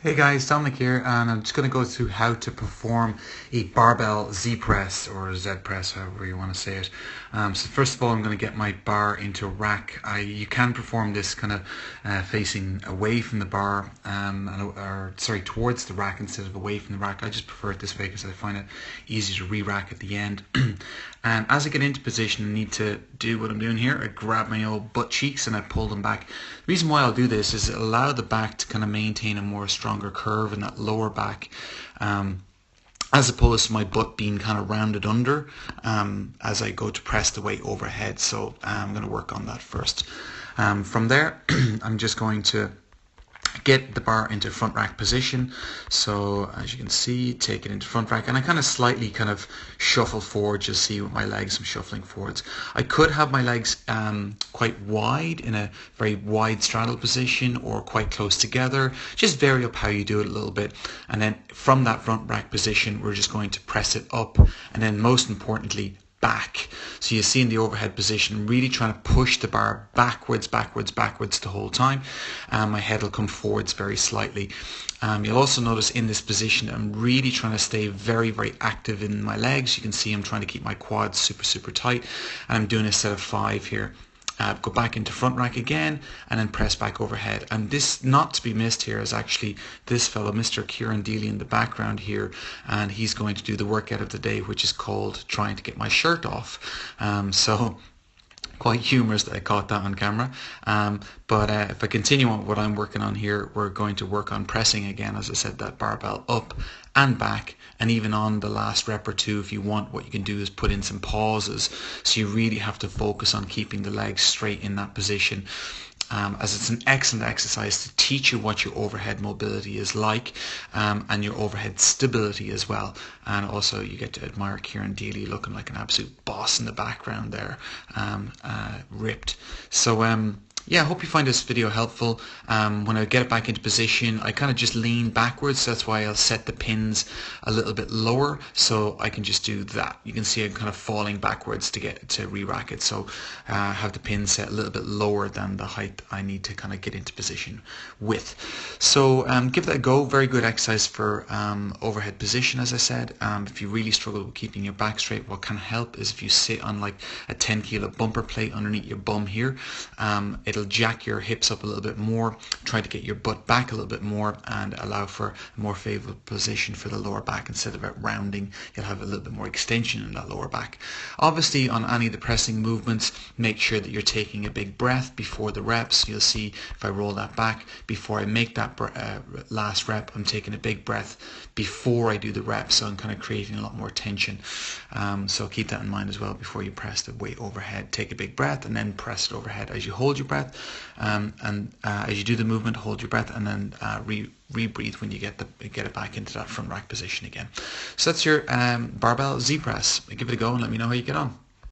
Hey guys, Dominic here, and I'm just going to go through how to perform a barbell Z press or Z press, however you want to say it. So first of all, I'm going to get my bar into a rack. You can perform this kind of facing away from the bar, or sorry, towards the rack instead of away from the rack. I just prefer it this way because I find it easier to re-rack at the end. And as I get into position, I need to do what I'm doing here. I grab my old butt cheeks and I pull them back. The reason why I'll do this is allow the back to kind of maintain a more stronger curve in that lower back, as opposed to my butt being kind of rounded under as I go to press the weight overhead. So I'm going to work on that first. From there, I'm just going to get the bar into front rack position. So as you can see, take it into front rack, and I kind of slightly shuffle forward. You'll see with my legs I'm shuffling forwards. I could have my legs quite wide in a very wide straddle position, or quite close together. Just vary up how you do it a little bit, and then from that front rack position we're just going to press it up, and then most importantly back. So you see in the overhead position, really trying to push the bar backwards the whole time. My head will come forwards very slightly. You'll also notice in this position I'm really trying to stay very active in my legs. You can see I'm trying to keep my quads super tight, and I'm doing a set of 5 here. Go back into front rack again, and then press back overhead. And this, not to be missed here, is actually this fellow, Mr. Kieran Deely, in the background here, and he's going to do the workout of the day, which is called trying to get my shirt off. So quite humorous that I caught that on camera. But if I continue on what I'm working on here, we're going to work on pressing again, as I said, that barbell up and back, and even on the last rep or two, if you want, what you can do is put in some pauses, so you really have to focus on keeping the legs straight in that position. As it's an excellent exercise to teach you what your overhead mobility is like, and your overhead stability as well. And also you get to admire Kieran Deely looking like an absolute boss in the background there, ripped. So yeah, I hope you find this video helpful. When I get it back into position, I kind of just lean backwards. So that's why I'll set the pins a little bit lower, so I can just do that. You can see I'm kind of falling backwards to get to re-rack it. So have the pins set a little bit lower than the height I need to kind of get into position with. So give that a go. Very good exercise for overhead position, as I said. If you really struggle with keeping your back straight, what can help is if you sit on like a 10-kilo bumper plate underneath your bum here. It'll jack your hips up a little bit more, try to get your butt back a little bit more, and allow for a more favorable position for the lower back. Instead of it rounding, you'll have a little bit more extension in that lower back. Obviously, on any of the pressing movements, make sure that you're taking a big breath before the reps. You'll see if I roll that back, before I make that last rep, I'm taking a big breath before I do the rep, so I'm kind of creating a lot more tension. So keep that in mind as well before you press the weight overhead. Take a big breath and then press it overhead. As you hold your breath, and as you do the movement, hold your breath, and then re-breathe when you get it back into that front rack position again. So that's your barbell Z press. Give it a go and let me know how you get on.